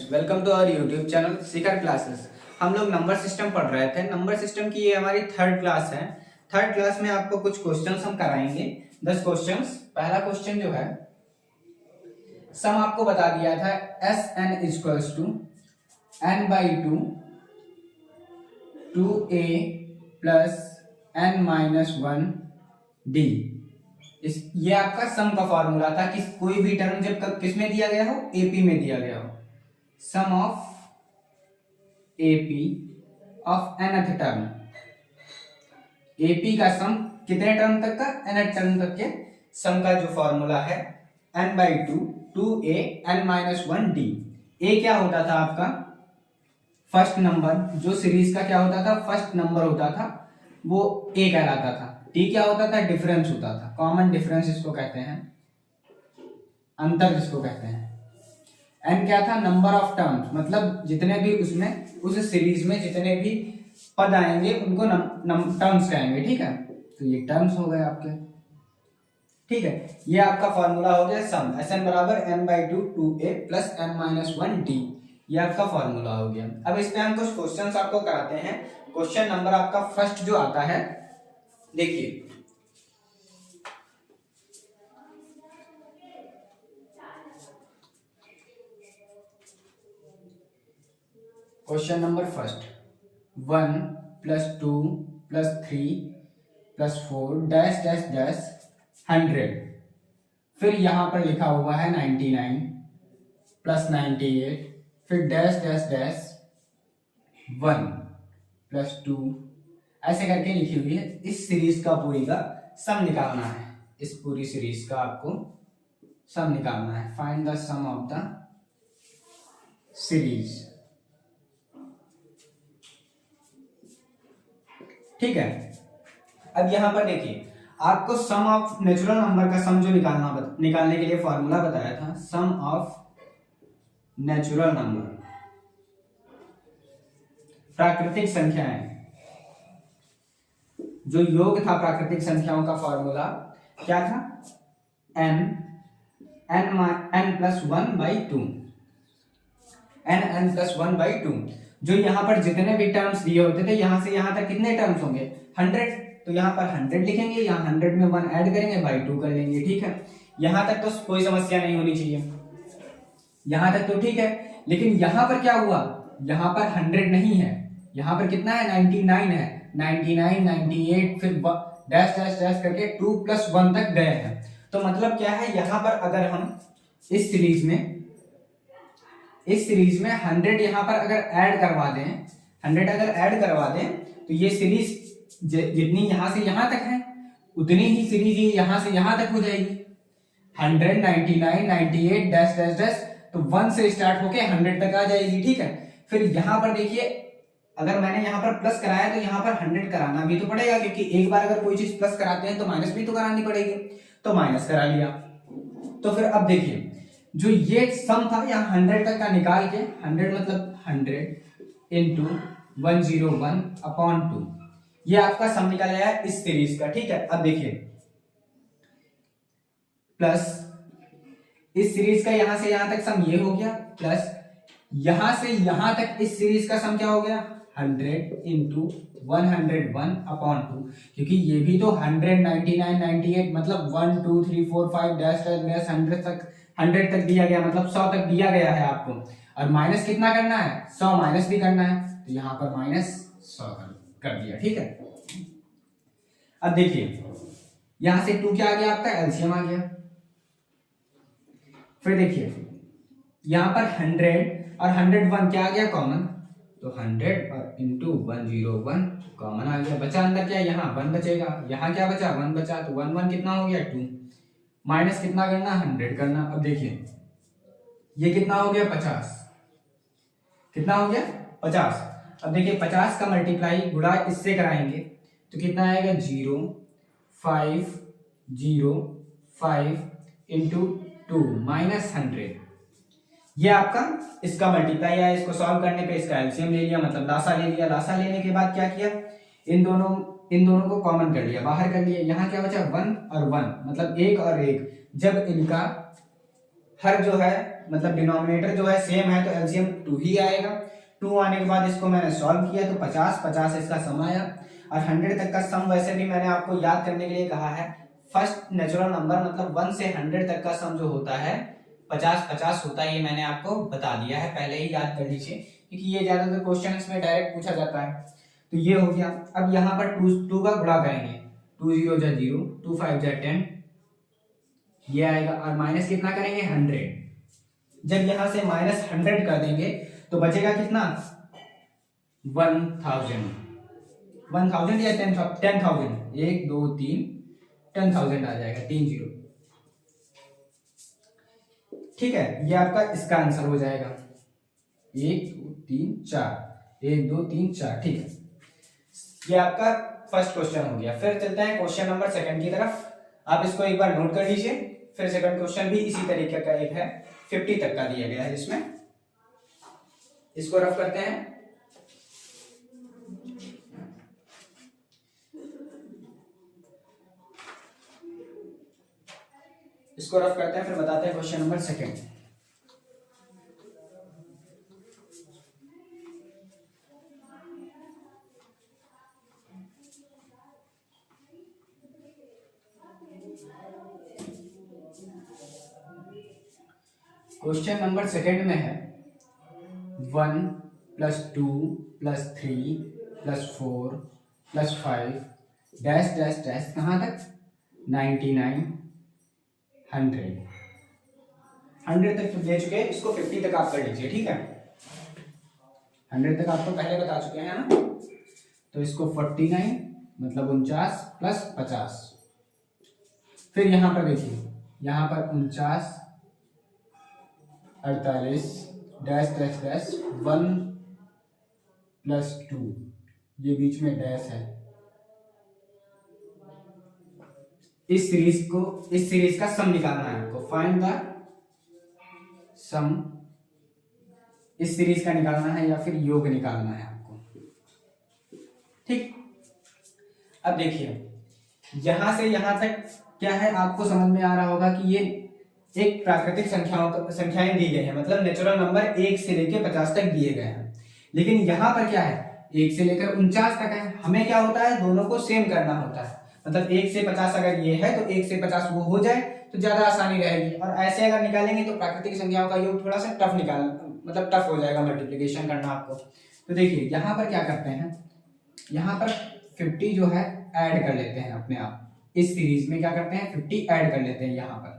Friends, welcome to our YouTube channel Shikhar classes. हम लोग number system पढ़ रहे थे। नंबर सिस्टम की ये हमारी थर्ड क्लास है। थर्ड क्लास में आपको कुछ क्वेश्चंस हम कराएंगे, 10 क्वेश्चंस। पहला क्वेश्चन जो है, सम आपको बता दिया था S N equals to N by two two A plus N minus one D. ये आपका सम का फॉर्मूला था कि कोई भी टर्म जब किस में दिया गया हो, एपी में दिया गया हो, sum of AP of nth term. AP का सम कितने टर्म तक का, nth टर्म तक के सम का जो फॉर्मूला है n by two two A N minus one D. A क्या होता था आपका फर्स्ट नंबर, जो सीरीज का क्या होता था फर्स्ट नंबर होता था, वो ए कहलाता था। डी क्या होता था, डिफरेंस होता था, कॉमन डिफरेंस इसको कहते हैं, अंतर जिसको कहते हैं। एन क्या था, नंबर ऑफ टर्म्स, मतलब जितने भी उसमें उस सीरीज में जितने भी पद आएंगे उनको टर्म्स कहेंगे। ठीक है, तो ये टर्म्स हो गए आपके। ठीक है, ये आपका फॉर्मूला हो गया सम एस एन बराबर N by two two A plus N minus one D. ये आपका फॉर्मूला हो गया। अब इस पे हम कुछ क्वेश्चंस आपको कराते हैं। क्वेश्चन नंबर आपका फर्स्ट जो आता है, देखिए question number first, 1 plus 2 plus 3 plus 4 dash dash dash 100। फिर यहां पर लिखा हुआ है 99 प्लस 98, फिर डैश डैश डैश 1 प्लस 2, ऐसे करके लिखी हुई है। इस सीरीज का पूरी का सम निकालना है। इस पूरी सीरीज का आपको सम निकालना है। Find the sum of the series. ठीक है, अब यहां पर देखिए आपको सम ऑफ नेचुरल नंबर का सम जो निकालने के लिए फॉर्मूला बताया था, सम ऑफ नेचुरल नंबर, प्राकृतिक संख्याएं, जो योग था प्राकृतिक संख्याओं का फॉर्मूला क्या था, N N plus one by two, N plus one by two. जो यहाँ पर जितने भी टर्म्स दिए होते थे, यहां से यहां तक कितने टर्म्स होंगे, 100, तो यहाँ पर 100 लिखेंगे, यहाँ 100 में 1 ऐड करेंगे, बाई 2 कर लेंगे। ठीक है, यहां तक तो कोई समस्या नहीं होनी चाहिए, यहां तक तो ठीक है। लेकिन यहां पर क्या हुआ, यहां पर 100 नहीं है, यहां पर कितना है, 99 है, 99 98 फिर डैश डैश डैश करके 2 प्लस 1 तक गए हैं। तो मतलब क्या है, यहां पर अगर हम इस सीरीज में 100 यहां पर अगर ऐड करवा दें, 100 अगर ऐड करवा दें, तो ये सीरीज जितनी यहां से यहां तक है उतनी ही सीरीज ये यहां से यहां तक हो जाएगी। 100 99 98 डैश डैश डैश, तो 1 से स्टार्ट होके 100 तक आ जाएगी। ठीक है, फिर यहां पर देखिए अगर मैंने यहां पर प्लस कराया तो यहां पर 100 कराना भी तो पड़ेगा, क्योंकि एक बार अगर कोई चीज प्लस कराते हैं तो माइनस भी तो करानी पड़ेगी, तो माइनस करा लिया। तो फिर अब देखिए जो ये सम था यहाँ 100 तक का निकाल के, 100 मतलब 100 इंटू 101 अपॉन 2, ये आपका सम निकल आया इस सीरीज का। ठीक है, अब देखिए प्लस इस सीरीज का यहां से यहां तक सम ये हो गया, प्लस यहां से यहां तक इस सीरीज का सम क्या हो गया, 100 इंटू 101 अपॉन 2, क्योंकि ये भी तो 100 99 98 मतलब 1 2 3 4 5 डैश डैश डैश 100 तक दिया गया, मतलब 100 तक दिया गया है आपको। और माइनस कितना करना है, 100 माइनस भी करना है, तो यहां पर माइनस 100 कर दिया। ठीक है, अब देखिए यहां से 2 क्या आ गया, आपका एलसीएम आ गया। फिर देखिए यहां पर 100 और 101 क्या आ गया, कॉमन, तो 100 और इंटू 101 कॉमन आ गया। बचा अंदर क्या, यहाँ 1 बचेगा, यहाँ क्या बचा, 1 बचा, तो 1 1 कितना हो गया, 2, माइनस कितना करना, 100 करना। अब देखिए ये कितना हो गया, 50, कितना हो गया 50। अब देखिए 50 का मल्टीप्लाई गुणा इससे कराएंगे तो कितना आएगा, 0 5 0 5 इंटू 2 माइनस 100। ये आपका इसका मल्टीप्लाई है। इसको सॉल्व करने पे इसका एलसीएम ले लिया, मतलब लासा ले लिया। लासा लेने के बाद क्या किया, इन दोनों को कॉमन कर लिया, बाहर कर लिया। यहाँ क्या बचा, 1 और 1 मतलब 1 और 1। जब इनका हर जो है मतलब डिनोमिनेटर जो है सेम है तो एलसीएम 2 ही आएगा। 2 आने के बाद इसको मैंने सॉल्व किया तो 50 इसका सम आया। और 100 तक का सम वैसे भी मैंने आपको याद करने के लिए कहा है, फर्स्ट नेचुरल नंबर मतलब 1 से 100 तक का सम जो होता है 50 होता है, ये मैंने आपको बता दिया है, पहले ही याद कर लीजिए क्योंकि ये ज्यादातर क्वेश्चन में डायरेक्ट पूछा जाता है। तो ये हो गया। अब यहाँ पर 2 का गुणा करेंगे, 2 0 जा 0, 2 5 जा 10, ये आएगा। और माइनस कितना करेंगे 100। जब यहां से माइनस 100 कर देंगे तो बचेगा कितना 1000 या 10,000, 1 2 3 10,000 आ जाएगा, 3 0। ठीक है, ये आपका इसका आंसर हो जाएगा 1 2 3 4, 1 2 3 4। ठीक है, ये आपका फर्स्ट क्वेश्चन हो गया। फिर चलते हैं क्वेश्चन नंबर सेकंड की तरफ। आप इसको एक बार नोट कर लीजिए। फिर सेकंड क्वेश्चन भी इसी तरीके का एक है, 50 तक का दिया गया है जिसमें, इसको रफ करते हैं। इसको रफ करते हैं फिर बताते हैं question number second. Question number second में है 1 + 2 + 3 + 4 + 5 डैश डैश डैश कहाँ तक 99 100 तक ले चुके हैं। इसको 50 तक आप कर लीजिए। ठीक है, 100 तक आपको पहले बता चुके हैं ना। तो इसको 49 मतलब 49 + 50। फिर यहां पर देखिए, यहां पर 49 48 डैश डैश डैश 1 + 2, ये बीच में डैश है। इस सीरीज का सम निकालना है आपको। फाइंड द सम, इस सीरीज का निकालना है या फिर योग निकालना है आपको। ठीक, अब देखिए यहां से यहां तक क्या है आपको समझ में आ रहा होगा कि ये एक प्राकृतिक संख्याएं दी गई है, मतलब नेचुरल नंबर 1 से लेकर 50 तक दिए गए हैं। लेकिन यहां पर क्या है 1 से लेकर 49 तक है। हमें क्या होता है दोनों को सेम करना होता है, मतलब 1 से 50 अगर ये है तो 1 से 50 वो हो जाए तो ज्यादा आसानी रहेगी। और ऐसे अगर निकालेंगे तो प्राकृतिक संख्याओं का योग थोड़ा सा टफ हो जाएगा मल्टीप्लिकेशन करना आपको। तो देखिए यहाँ पर क्या करते हैं, यहाँ पर 50 जो है ऐड कर लेते हैं अपने आप। इस सीरीज में क्या करते हैं 50 ऐड कर लेते हैं यहाँ पर,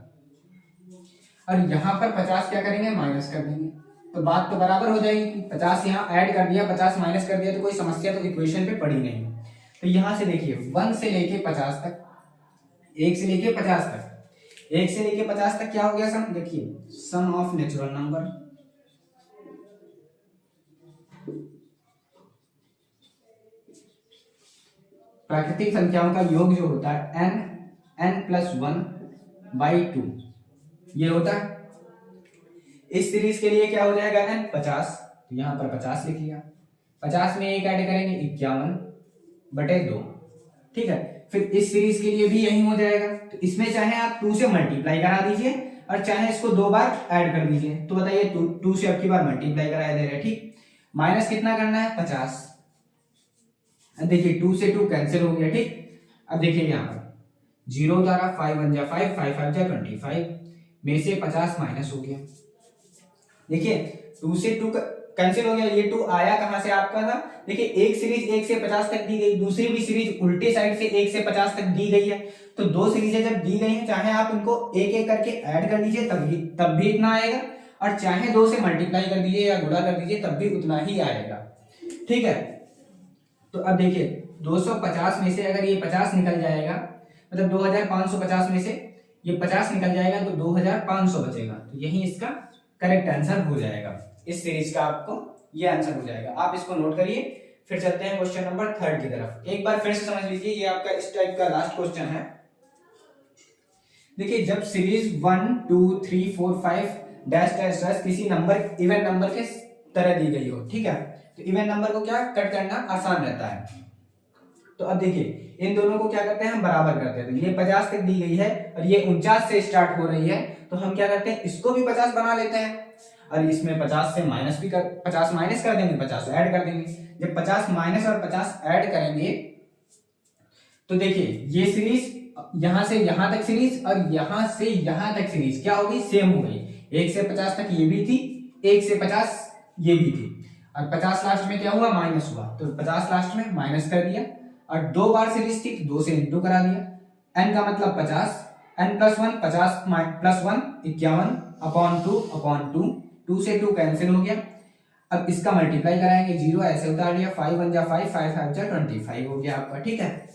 और यहाँ पर 50 क्या करेंगे माइनस कर देंगे। तो बात तो बराबर हो जाएगी कि 50 यहाँ ऐड कर दिया 50 माइनस कर दिया तो कोई समस्या तो इक्वेशन पे पड़ी नहीं। तो यहां से देखिए 1 से लेके 50 तक, 1 से लेके 50 तक, 1 से लेके 50 तक क्या हो गया सम, देखिए सम ऑफ नेचुरल नंबर, प्राकृतिक संख्याओं का योग जो होता है n+1/2 ये होता है। इस सीरीज के लिए क्या हो जाएगा n 50, तो यहां पर 50 लिख लिया। 50 में 1 ऐड करेंगे 51/2। ठीक है, फिर इस सीरीज के लिए भी यही हो जाएगा। तो इसमें चाहे आप 2 से मल्टीप्लाई करा दीजिए और चाहे इसको 2 बार ऐड कर दीजिए। तो बताइए 2 से अब की बार मल्टीप्लाई कराया दे रहे हैं। ठीक, माइनस कितना करना है 50। देखिए 2 से 2 कैंसिल हो गया। ठीक, अब देखिए यहाँ पर 0 द्वारा 5 1 जा 5, 5 5 जा 25 में से 50 माइनस हो गया। देखिए 2 से 2 कैंसिल हो गया, ये 2 आया कहां से आपका था। देखिए एक सीरीज 1 से 50 तक दी गई, दूसरी भी सीरीज उल्टे साइड से 1 से 50 तक दी गई है। तो 2 सीरीजें जब दी गई हैं चाहे आप इनको एक एक करके ऐड कर लीजिए तब भी इतना आएगा, और चाहे 2 से मल्टीप्लाई कर दीजिए या गुणा कर दीजिए तब भी उतना ही आएगा। ठीक है, तो अब देखिए 250 में से अगर ये 50 निकल जाएगा, मतलब 2550 में से ये 50 निकल जाएगा तो 2500 बचेगा। तो यही इसका करेक्ट आंसर हो जाएगा। इस सीरीज का आपको ये आंसर हो जाएगा। आप इसको नोट करिए। फिर चलते हैं क्वेश्चन नंबर 3 की तरफ। एक बार फिर से समझ लीजिए, ये आपका इस टाइप का लास्ट क्वेश्चन है। देखिए जब सीरीज 1 2 3 4 5 डैश डैश डैश किसी नंबर इवन नंबर के तरह दी गई हो, ठीक है, तो इवन नंबर को क्या कट करना आसान रहता है। तो अब देखिए इन दोनों को क्या करते हैं, हम बराबर करते हैं। तो ये 50 तक दी गई है और ये 49 से स्टार्ट हो रही है, तो हम क्या करते हैं, इसको भी 50 बना लेते हैं और इसमें 50 से माइनस भी 50 माइनस कर देंगे, 50 ऐड कर देंगे। जब 50 माइनस और 50 ऐड करेंगे तो देखिए ये सीरीज यहां से यहां तक सीरीज और यहां से यहां तक सीरीज क्या हो गई, सेम हो गई। 1 से 50 तक ये भी थी, 1 से 50 ये भी थी, और 50 लास्ट में क्या हुआ, माइनस हुआ, तो 50 लास्ट में माइनस कर दिया। और 2 बार सीरीज थी तो 2 से इंटू करा दिया। n का मतलब 50, n प्लस 1 50 प्लस 1 51 अपॉन 2 2 से 2 कैंसिल हो गया। अब इसका मल्टीप्लाई कराएंगे, 0 ऐसे उतार लिया, 5 1 जा 5 5 5 जा 25 हो गया आपका। ठीक है,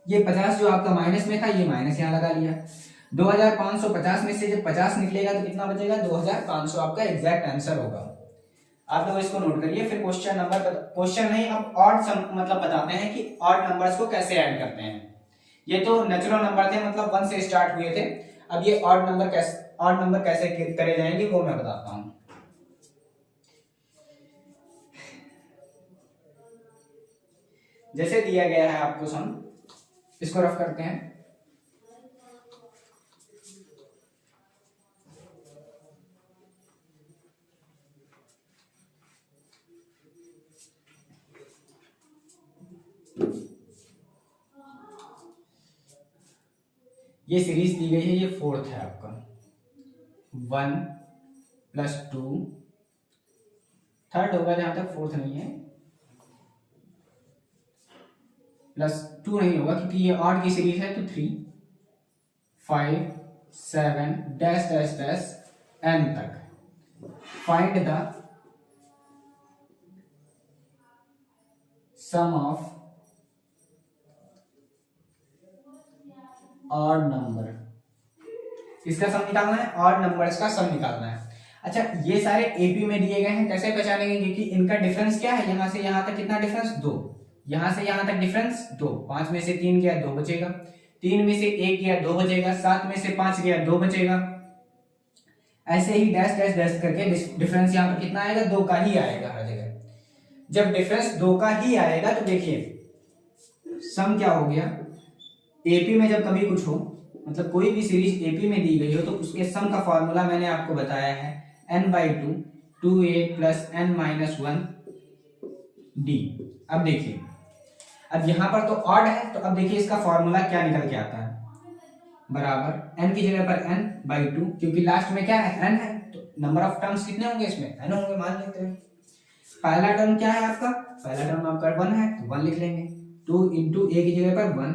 ये 50 जो आपका माइनस में था ये माइनस यहाँ लगा लिया। 2550 में से जब 50 निकलेगा तो कितना बचेगा, 2500 आपका एग्जैक्ट आंसर होगा। आप लोग इसको नोट करिए। फिर क्वेश्चन नहीं, अब ऑड सम मतलब बताते हैं कि ऑड नंबर्स को कैसे ऐड करते हैं। ये तो नेचुरल नंबर थे, मतलब 1 से स्टार्ट हुए थे। अब ये ऑड नंबर कैसे करे जाएंगे वो मैं बताता हूं। जैसे दिया गया है आपको सम, इसको रफ करते हैं। ये सीरीज दी गई है, ये फोर्थ है आपका, 1 प्लस 2 थर्ड होगा जहां तक फोर्थ नहीं है, प्लस 2 नहीं होगा क्योंकि ये ऑड की सीरीज है, तो 3 5 7 डैश डैश डैश n तक। Find the sum of odd number, इसका सम निकालना है, ऑड नंबर्स का सम निकालना है। अच्छा, ये सारे एपी में दिए गए हैं, कैसे पहचानेंगे, क्योंकि इनका डिफरेंस क्या है, यहां से यहां तक कितना डिफरेंस, 2, यहां से यहां तक डिफरेंस 2, 5 में से 3 गया 2 बचेगा, 3 में से 1 गया 2 बचेगा, 7 में से 5 गया 2 बचेगा। ऐसे ही डैश डैश डैश करके डिफरेंस यहाँ पर कितना आएगा, 2 का ही आएगा हर जगह। जब डिफरेंस 2 का ही आएगा तो देखिए सम क्या हो गया, एपी में जब कभी कुछ हो, मतलब कोई भी सीरीज एपी में दी गई हो, तो उसके सम का फॉर्मूला मैंने आपको बताया है n/2 2a plus n minus 1 d। अब देखिए, अब यहां पर तो ऑड है, तो अब देखिए इसका फॉर्मूला क्या निकल के आता है, बराबर n की जगह पर n/2, क्योंकि लास्ट में क्या है, n है, तो नंबर ऑफ टर्म्स कितने होंगे इसमें, n होंगे, मान लेते हैं। पहला टर्म क्या है आपका, पहला टर्म आपका 1 है, तो 1 लिख लेंगे, 2 इंटू a की जगह पर 1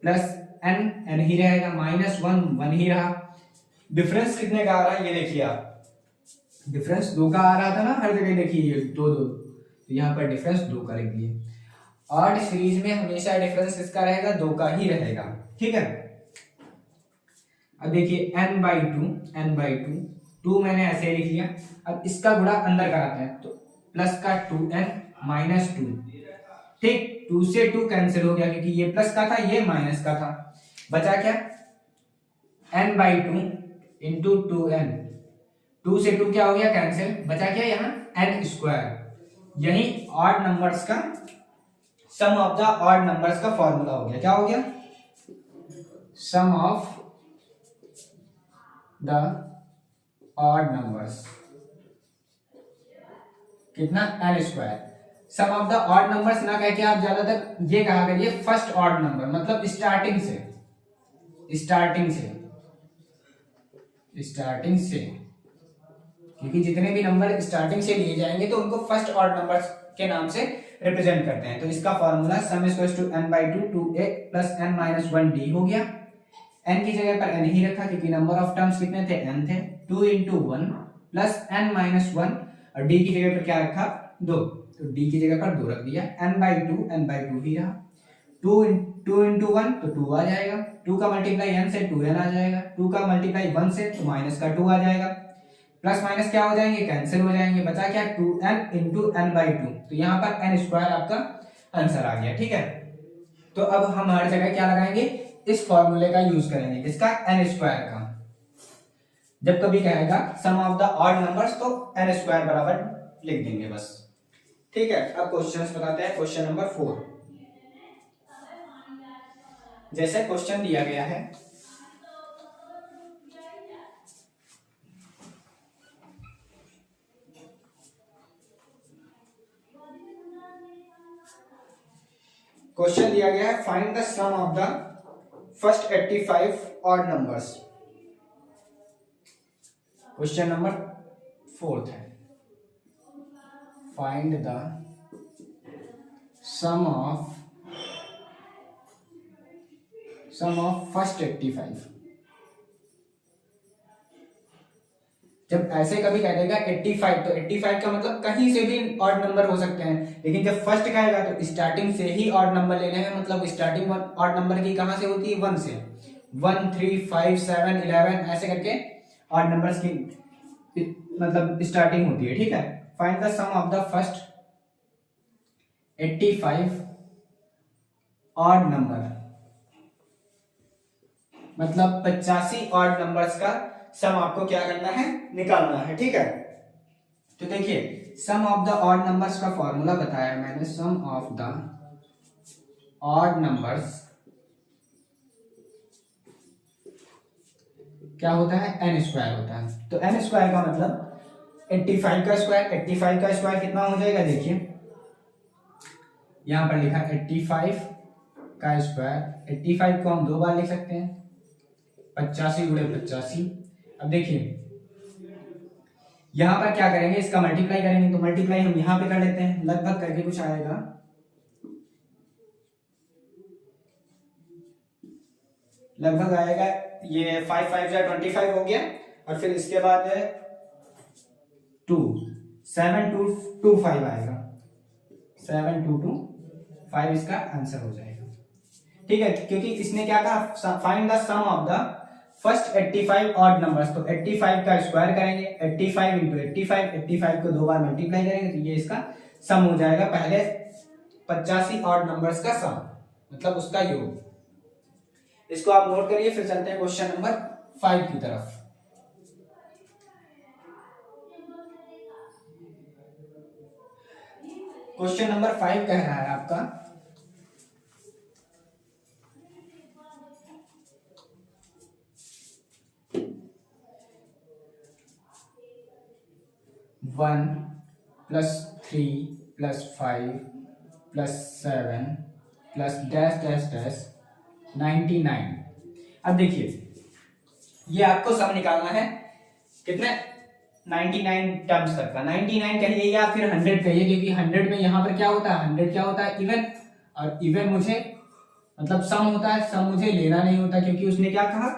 प्लस n ही रहेगा, माइनस 1 ही रहा। डिफरेंस कितने का आ रहा है ये देखिए आप, डिफरेंस 2 का आ रहा था ना हर जगह, देखिए ये 2 2, तो यहाँ पर डिफरेंस 2 का लिख दिए। ऑड सीरीज में हमेशा डिफरेंस इसका रहेगा, 2 का ही रहेगा। ठीक है, अब देखिए n/2 2 मैंने ऐसे लिख लिया। अब इसका गुणा अंदर कराते हैं, तो प्लस का 2n माइनस 2, ठीक, 2 से 2 कैंसिल हो गया क्योंकि ये प्लस का था ये माइनस का था, बचा क्या, n/2 इंटू 2n, 2 से 2 क्या हो गया, कैंसिल, बचा क्या यहाँ n²। यही ऑड नंबर्स का sum of the odd numbers का फॉर्मूला हो गया। क्या हो गया, sum of the odd numbers, कितना, n²। Sum of the odd numbers ना कह के आप ज्यादातर ये कहा करिए फर्स्ट ऑड नंबर, मतलब स्टार्टिंग से, क्योंकि जितने भी नंबर स्टार्टिंग से लिए जाएंगे तो उनको फर्स्ट ऑड नंबर्स के नाम से रिप्रेजेंट करते हैं। तो इसका formula sum equals to n/2 2a plus n minus 1 d हो गया। n की जगह पर n ही रखा क्योंकि नंबर ऑफ टर्म्स कितने थे, n थे, 2 इंटू 1 प्लस n माइनस 1, और d की जगह पर क्या रखा, 2, तो d की जगह पर 2 रख दिया, n/2 ही रहा, 2 इंटू 1 तो 2 आ जाएगा, 2 का मल्टीप्लाई n से 2n आ जाएगा, 2 का मल्टीप्लाई 1 से तो माइनस का 2 आ जाएगा, प्लस माइनस क्या हो जाएंगे, कैंसिल हो जाएंगे, बचा क्या, 2n इंटू n/2, तो यहाँ पर n² आपका आंसर आ गया। ठीक है, तो अब हम हर जगह क्या लगाएंगे, इस फॉर्मूले का यूज करेंगे, किसका, n² का। जब कभी कहेगा सम ऑफ द ऑड नंबर्स तो n² बराबर लिख देंगे बस। ठीक है, अब क्वेश्चंस बताते हैं। क्वेश्चन नंबर 4, जैसे क्वेश्चन दिया गया है, क्वेश्चन दिया गया है find the sum of the first 85 odd numbers. Question number 4 है, find the sum of first 85। जब ऐसे कभी कह देगा 85, तो 85 का मतलब कहीं से भी ऑड नंबर हो सकते हैं, लेकिन जब फर्स्ट कहेगा तो स्टार्टिंग से ही ऑड नंबर लेने हैं। मतलब स्टार्टिंग ऑड नंबर की कहां से होती है? 1 से। 1, 3, 5, 7, 11 ऐसे करके ऑड नंबर्स की मतलब स्टार्टिंग होती है। ठीक है, find the sum of the first 85 odd number, मतलब 85 ऑड नंबर्स का सम आपको क्या करना है? निकालना है। ठीक है, तो देखिए सम ऑफ द ऑड नंबर्स का फॉर्मूला बताया मैंने। सम ऑफ द ऑड नंबर्स क्या होता है? n स्क्वायर होता है। तो n स्क्वायर का मतलब 85 का स्क्वायर। 85 का स्क्वायर कितना हो जाएगा? देखिए यहां पर लिखा 85 का स्क्वायर। 85 को हम 2 बार लिख सकते हैं, 85 गुणे 85। अब देखिए यहां पर क्या करेंगे? इसका मल्टीप्लाई करेंगे, तो मल्टीप्लाई हम यहां पे कर लेते हैं, लगभग करके कुछ आएगा। लगभग आएगा ये 5 5 जा 25 हो गया, और फिर इसके बाद है 2 7 2 2 5 आएगा। 7 2 2 5 इसका आंसर हो जाएगा। ठीक है, क्योंकि इसने क्या कहा? Find the sum of the first 85 odd numbers. तो 85 का स्क्वायर करेंगे, 85 इंटू 85, 85 को 2 बार मल्टीप्लाई करेंगे, तो ये इसका सम हो जाएगा। पहले 85 ऑड नंबर्स का सम, मतलब उसका योग। इसको आप नोट करिए, फिर चलते हैं क्वेश्चन नंबर 5 की तरफ। क्वेश्चन नंबर 5 कह रहा है आपका 1 plus 3 plus 5 plus 7 plus dash dash dash 99। अब देखिए ये आपको सम निकालना है कितने? 99 टर्म्स तक का। 99 कहिए या फिर 100 कहिए, क्योंकि 100 में यहाँ पर क्या होता है? 100 क्या होता है? इवन। और इवन मुझे मतलब सम होता है, सम मुझे लेना नहीं होता, क्योंकि उसने क्या कहा?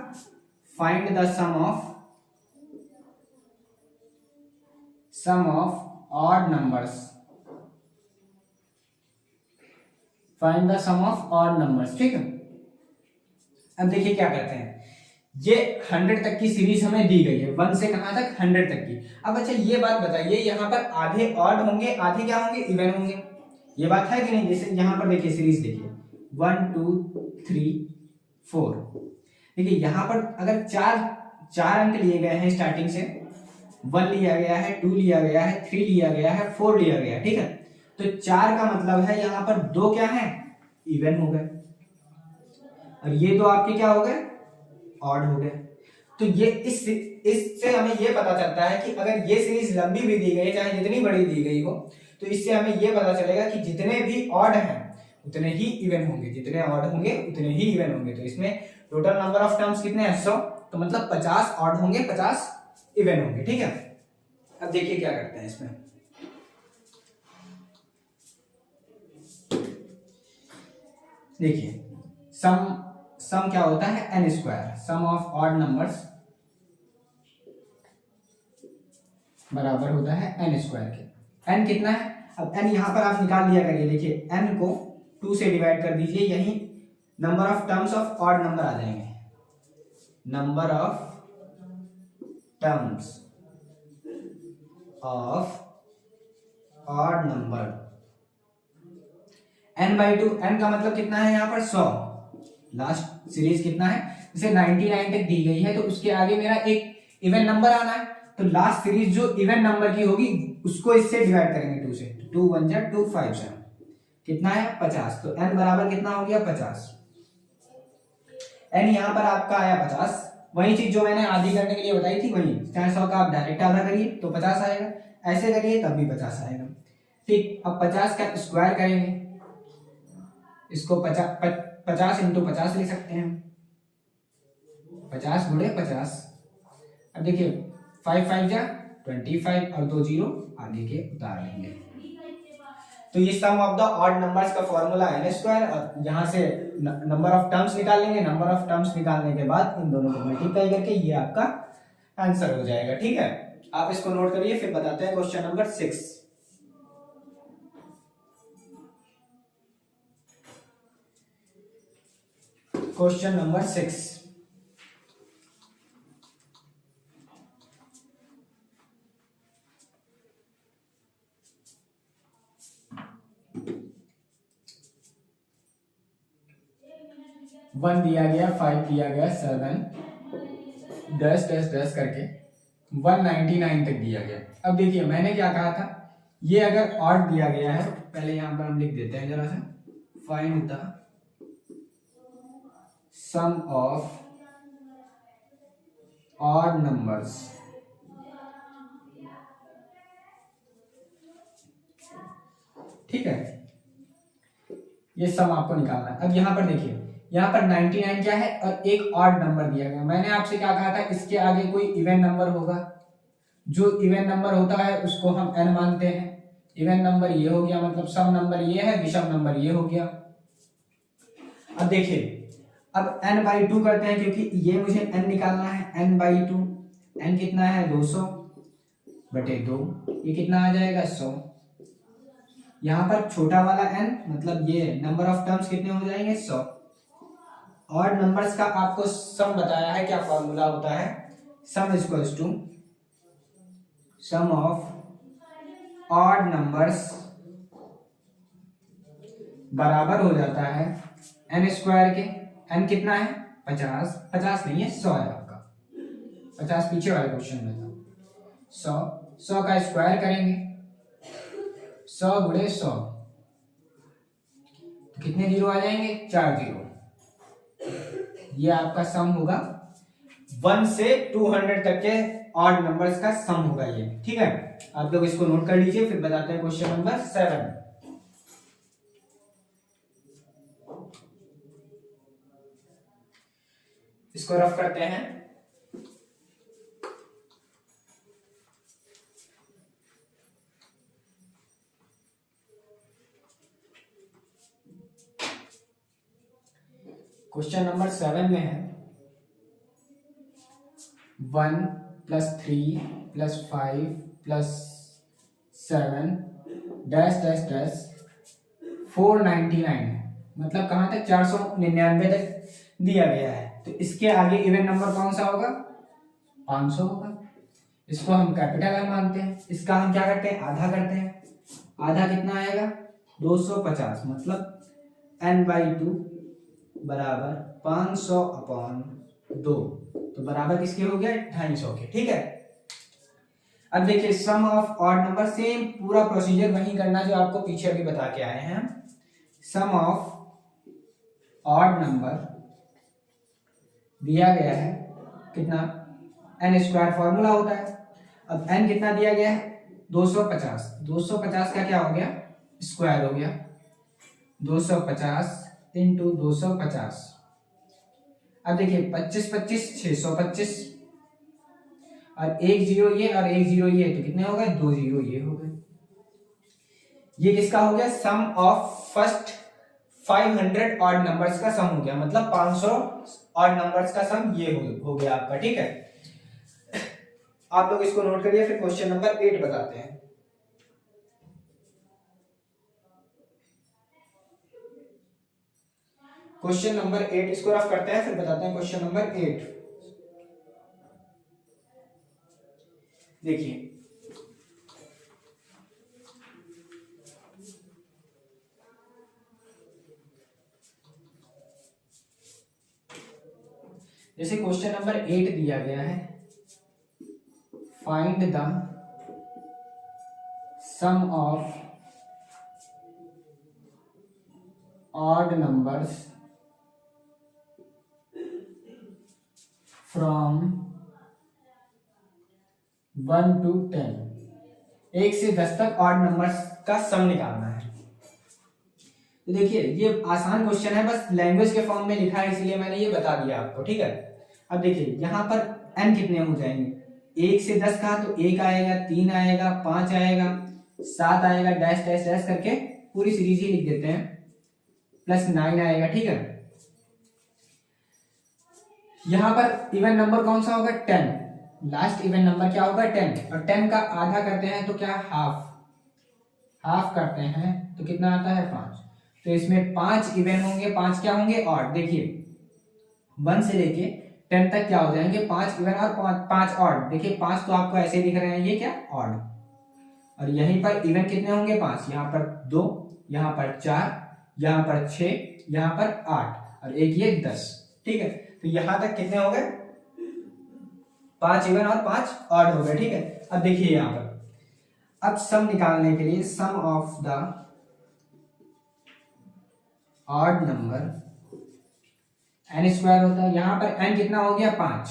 Find the sum of odd numbers. Find the sum of odd numbers. ठीक है, अब देखिए क्या करते हैं। ये 100 तक की सीरीज हमें दी गई है, 1 से कहां तक? 100 तक की। अब अच्छा ये बात बताइए, यहाँ पर आधे ऑड होंगे, आधे क्या होंगे? इवन होंगे। ये बात है कि नहीं? जैसे यहाँ पर देखिए सीरीज देखिए 1 2 3 4। देखिए यहाँ पर अगर चार अंक लिए गए हैं स्टार्टिंग से, 1 लिया गया है, 2 लिया गया है, 3 लिया गया है, 4 लिया गया है। ठीक है, तो 4 का मतलब है यहाँ पर 2 क्या है? इवन हो गए, और ये 2 आपके क्या हो गए? ऑड हो गए। तो ये इससे हमें ये पता चलता है कि अगर ये सीरीज लंबी भी दी गई, चाहे जितनी बड़ी दी गई हो, तो इससे हमें ये पता चलेगा कि जितने भी ऑड हैं उतने ही इवन होंगे, जितने ऑड होंगे उतने ही इवन होंगे। तो इसमें टोटल नंबर ऑफ टर्म्स कितने हैं? 100। तो मतलब 50 ऑड होंगे, 50 इवन होंगे। ठीक है, अब देखिए क्या करते हैं इसमें। देखिए सम क्या होता है? n square. Sum of odd numbers बराबर होता है n स्क्वायर के। n कितना है? अब n यहां पर आप निकाल लिया करिए। देखिए n को 2 से डिवाइड कर दीजिए, यही number of terms of odd number आ जाएंगे। Number of terms of odd number n/2। n का मतलब कितना है यहाँ पर? 100। लास्ट सीरीज कितना है? जैसे 99 तक दी गई है, तो उसके आगे मेरा एक इवन नंबर आना है, तो लास्ट सीरीज जो इवन नंबर की होगी उसको इससे डिवाइड करेंगे 2 से। 2 1 जा 2 5 जा कितना है? 50। तो n बराबर कितना हो गया? 50। एन यहाँ पर आपका आया 50, वही चीज जो मैंने आधी करने के लिए बताई थी वही, चाहे 100 का आप डायरेक्ट आधा करिए तो 50 आएगा, ऐसे करिए तब भी 50 आएगा। ठीक, अब 50 का स्क्वायर करेंगे, इसको 50 इंटू 50 लिख सकते हैं, 50 गुणे 50। अब देखिए 5 5 जा 25 और 2 जीरो आगे के उतार लेंगे। तो ये सम ऑफ द ऑड नंबर्स का फॉर्मूला है n स्क्वायर, और यहाँ से नंबर ऑफ टर्म्स निकाल लेंगे। नंबर ऑफ टर्म्स निकालने के बाद इन दोनों को मल्टीप्लाई करके ये आपका आंसर हो जाएगा। ठीक है, आप इसको नोट करिए, फिर बताते हैं question number 6। Question number 6, one दिया गया, 5 दिया गया, 7 10 10 10 करके 199 तक दिया गया। अब देखिए मैंने क्या कहा था, ये अगर ऑड दिया गया है, पहले यहां पर हम लिख देते हैं जरा सा, find the sum of odd numbers. ठीक है, ये सम आपको निकालना है। अब यहां पर देखिए, यहाँ पर 99 क्या है और एक ऑड नंबर दिया गया। मैंने आपसे क्या कहा था, इसके आगे कोई इवन नंबर होगा, जो इवन नंबर होता है उसको हम n मानते हैं। इवन नंबर ये हो गया, मतलब सम नंबर ये है, विषम नंबर ये हो गया। अब देखिए, अब n बाई 2 करते हैं, क्योंकि ये मुझे n निकालना है। n बाई 2, n कितना है 200 बटे 2, ये कितना आ जाएगा 100। यहाँ पर छोटा वाला n मतलब ये नंबर ऑफ टर्म्स कितने हो जाएंगे 100। ऑड नंबर्स का आपको सम बताया है, क्या फॉर्मूला होता है, sum equals to sum of odd numbers बराबर हो जाता है n स्क्वायर के। n कितना है 50, 50 नहीं है 100 है आपका, 50 पीछे वाले क्वेश्चन में था। 100 का स्क्वायर करेंगे, 100 गुणे 100, तो कितने जीरो आ जाएंगे 4 जीरो। ये आपका सम होगा 1 से 200 तक के ऑड नंबर्स का सम होगा ये। ठीक है, आप लोग इसको नोट कर लीजिए, फिर बताते हैं क्वेश्चन नंबर 7। इसको रफ करते हैं। क्वेश्चन नंबर 7 में है 1 + 3 + 5 + 7 डैश डैश डैश 499, मतलब कहां तक 499 तक दिया गया है। तो इसके आगे इवन नंबर कौन सा होगा 500 होगा। इसको हम कैपिटल M मानते हैं। इसका हम क्या करते हैं आधा करते हैं, आधा कितना आएगा 250, मतलब n/2 बराबर 500/2, तो बराबर किसके हो गया 250 के। ठीक है, अब देखिए सम ऑफ ऑड नंबर, सेम पूरा प्रोसीजर वही करना जो आपको पीछे अभी बता के आए हैं। सम ऑफ ऑड नंबर दिया गया है कितना n स्क्वायर फॉर्मूला होता है। अब n कितना दिया गया है 250, 250 का क्या हो गया स्क्वायर हो गया, 250 इंटू 250। अब देखिए 25 25 625, और एक जीरो ये और एक जीरो ये, तो कितने हो गए 2 जीरो ये हो गए। ये किसका हो गया sum of first 500 odd numbers का सम हो गया, मतलब 500 ऑड नंबर्स का सम ये हो गया आपका। ठीक है, आप लोग इसको नोट करिए, फिर क्वेश्चन नंबर 8 बताते हैं। क्वेश्चन नंबर 8 इसको रफ करते हैं, फिर बताते हैं क्वेश्चन नंबर 8। देखिए जैसे क्वेश्चन नंबर 8 दिया गया है, find the sum of odd numbers from 1 to 10, 1 से 10 तक ऑड नंबर्स का सम निकालना है। तो देखिए ये आसान क्वेश्चन है, बस लैंग्वेज के फॉर्म में लिखा है इसलिए मैंने ये बता दिया आपको, ठीक है। अब देखिए यहाँ पर n कितने हो जाएंगे, 1 से 10 का तो 1 आएगा, 3 आएगा, 5 आएगा, 7 आएगा, डैश डैश डैश करके पूरी सीरीज ही लिख देते हैं, प्लस 9 आएगा, ठीक है। यहाँ पर इवन नंबर कौन सा होगा, 10, लास्ट इवन नंबर क्या होगा 10, और 10 का आधा करते हैं तो क्या हाफ करते हैं तो कितना आता है 5। तो इसमें 5 इवन होंगे, 5 क्या होंगे ऑड। देखिए 1 से लेके 10 तक क्या हो जाएंगे, 5 इवन और 5 ऑड। देखिए 5 तो आपको ऐसे दिख रहे हैं, ये क्या ऑड, और यहीं पर इवन कितने होंगे 5, यहाँ पर 2, यहाँ पर 4, यहाँ पर 6, यहाँ पर 8 और एक ये 10, ठीक है। तो यहां तक कितने हो गए, 5 इवन और 5 ऑड हो गए, ठीक है। अब देखिए यहां पर अब सम निकालने के लिए sum of the odd number n square होता है, यहां पर n कितना हो गया 5।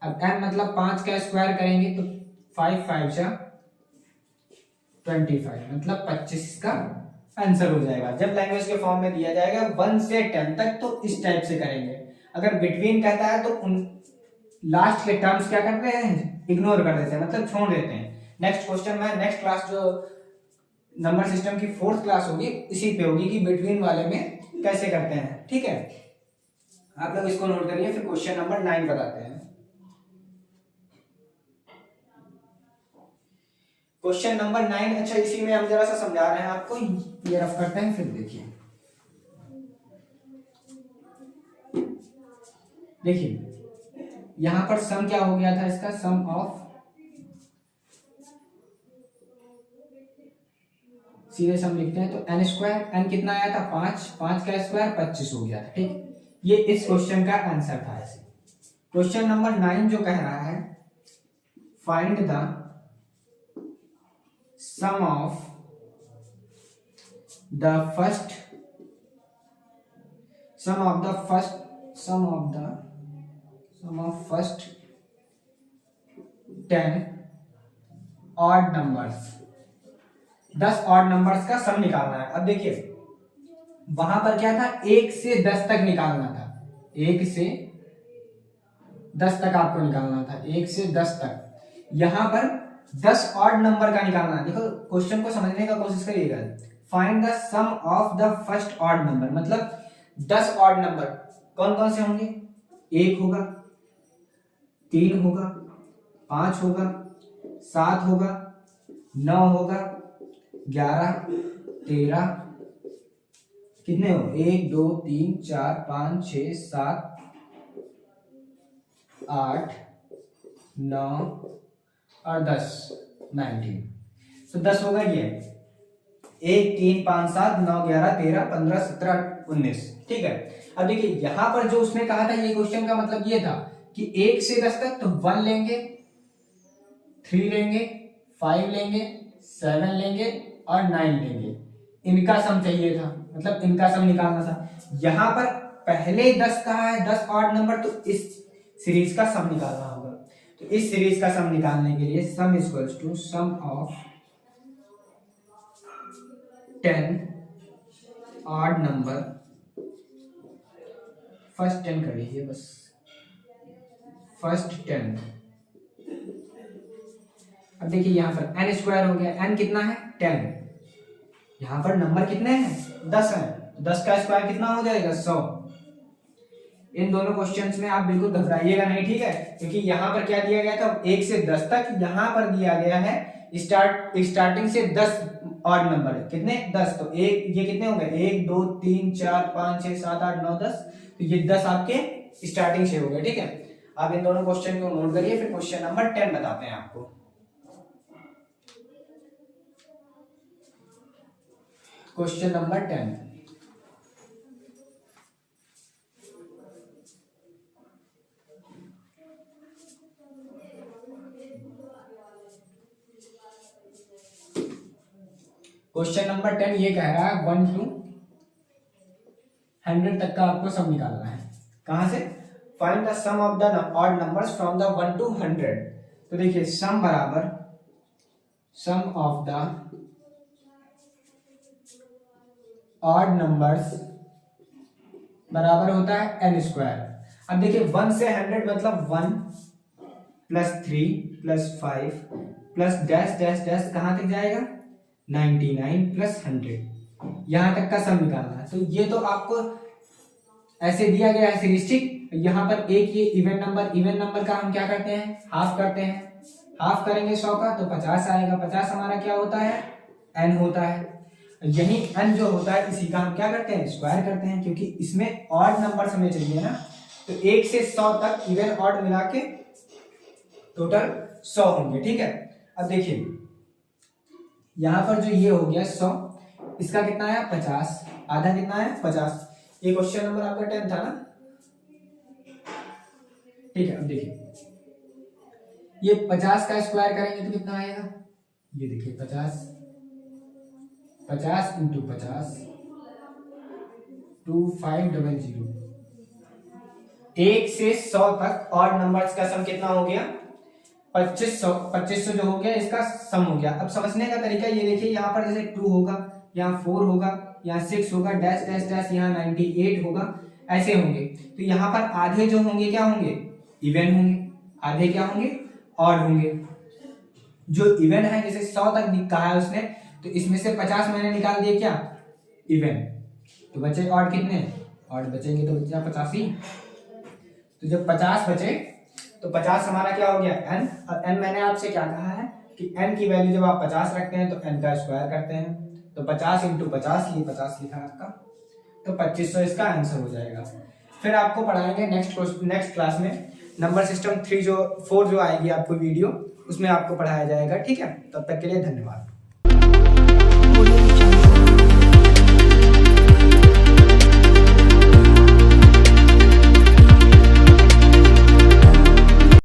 अब n मतलब 5 का स्क्वायर करेंगे तो 5 5 जा 25, मतलब 25 का आंसर हो जाएगा। जब लैंग्वेज के फॉर्म में दिया जाएगा 1 से 10 तक तो इस टाइप से करेंगे, अगर बिटवीन कहता है तो उन लास्ट के टर्म्स क्या करते हैं, इग्नोर कर देते हैं, मतलब छोड़ देते हैं। नेक्स्ट क्वेश्चन में नेक्स्ट क्लास जो नंबर सिस्टम की 4th क्लास होगी इसी पे होगी कि बिटवीन वाले में कैसे करते हैं, ठीक है। आप लोग इसको नोट करिए, फिर क्वेश्चन नंबर 9 बताते हैं। क्वेश्चन नंबर 9, अच्छा इसी में हम जरा सा समझा रहे हैं आपको, ये रफ करते हैं फिर देखिए। देखिए यहां पर सम क्या हो गया था इसका, सम ऑफ, सीधे सम लिखते हैं तो n स्क्वायर, n कितना आया था 5, 5 का स्क्वायर 25 हो गया था, ठीक। ये इस क्वेश्चन का आंसर था ऐसे। क्वेश्चन नंबर 9 जो कह रहा है find the sum of the first 10 odd numbers, 10 odd numbers का सम निकालना है। अब देखिए वहां पर क्या था, 1 से 10 तक निकालना था, 1 से 10 तक आपको निकालना था, 1 से 10 तक। यहां पर 10 ऑड नंबर का निकालना है। देखो क्वेश्चन को समझने का कोशिश करिएगा, find the sum of the first odd number, मतलब 10 ऑड नंबर कौन कौन से होंगे, 1 होगा, 3 होगा, 5 होगा, 7 होगा, 9 होगा, 11, 13, कितने हो 1 2 3 4 5 6 7 8 9 और 10, 19। तो 10 होगा ये 1 3 5 7 9 11 13 15 17 19, ठीक है। अब देखिए यहां पर जो उसने कहा था, ये क्वेश्चन का मतलब ये था कि 1 से 10 तक तो 1 लेंगे, 3 लेंगे, 5 लेंगे, 7 लेंगे और 9 लेंगे, इनका सम चाहिए था, मतलब इनका सम निकालना था। यहां पर पहले 10 कहा है, 10 ऑड नंबर, तो इस सीरीज का सम निकालना होगा। तो इस सीरीज का सम निकालने के लिए sum equals to sum of 10 odd number, first 10 कर लीजिए बस, फर्स्ट 10। अब देखिए यहां पर n स्क्वायर हो गया, n कितना है 10, यहां पर नंबर कितने हैं 10 है, 10 का स्क्वायर कितना हो जाएगा 100। इन दोनों क्वेश्चंस में आप बिल्कुल घबराइएगा नहीं, ठीक है, क्योंकि यहां पर क्या दिया गया था 1 से 10 तक, यहां पर दिया गया है स्टार्टिंग से 10 ऑड नंबर है, कितने 10, तो एक ये कितने हो गए 1 2 3 4 5 6 7 8 9 10, तो ये 10 आपके स्टार्टिंग से हो गए, ठीक है। आप इन दोनों क्वेश्चन को नोट करिए, फिर क्वेश्चन नंबर 10 बताते हैं आपको। क्वेश्चन नंबर 10, क्वेश्चन नंबर 10 ये कह रहा है 1 to 100 तक का आपको सम निकालना है। कहां से, find the sum of the odd numbers from the 1 to 100। तो देखिए सम बराबर sum of the odd numbers बराबर होता है n स्क्वायर। अब देखिए 1 से 100 मतलब 1 plus 3 plus 5 plus dash dash dash कहाँ तक जाएगा 99 प्लस 100, यहां तक का सम निकालना है। तो ये तो आपको ऐसे दिया गया है सिरिस्टिक, यहाँ पर एक ये इवन नंबर का हम क्या करते हैं हाफ करते हैं, हाफ करेंगे 100 का तो 50 आएगा, 50 हमारा क्या होता है n होता है। यही n जो होता है इसी का हम क्या करते हैं स्क्वायर करते हैं, क्योंकि इसमें ऑड नंबर हमें चाहिए ना। तो 1 से 100 तक इवन ऑड मिला के टोटल 100 होंगे, ठीक है। अब देखिए यहां पर जो ये हो गया 100, इसका कितना है 50, आधा कितना है 50। ये क्वेश्चन नंबर आपका 10 था ना, ठीक है। अब देखिए ये 50 का स्क्वायर करेंगे तो कितना आएगा, ये देखिए 50 इंटू 50 2500। 1 से 100 तक ऑड नंबर्स का सम कितना हो गया 2500 जो हो गया इसका सम हो गया। अब समझने का तरीका ये देखिए, यहाँ पर जैसे 2 होगा, यहाँ 4 होगा, यहाँ 6 होगा, डैश डैश डैश, यहाँ 98 होगा, ऐसे होंगे। तो यहाँ पर आधे जो होंगे क्या होंगे इवन होंगे, आधे क्या होंगे ऑड होंगे। जो इवन है जैसे 100 तक कहा है उसने, तो इसमें से 50 मैंने निकाल दिए क्या इवन, तो बचे ऑड कितने, ऑड बचेंगे तो बचा 50 ही। तो जब 50 बचे तो 50 हमारा क्या हो गया n, और n मैंने आपसे क्या कहा है कि n की वैल्यू जब आप 50 रखते हैं तो n का स्क्वायर करते हैं। तो 50 इंटू 50, ये 50 लिखा है आपका, तो 2500 इसका आंसर हो जाएगा। फिर आपको पढ़ाएंगे नेक्स्ट क्लास में नंबर सिस्टम 4 जो आएगी आपको वीडियो, उसमें आपको पढ़ाया जाएगा, ठीक है। तब तक के लिए धन्यवाद।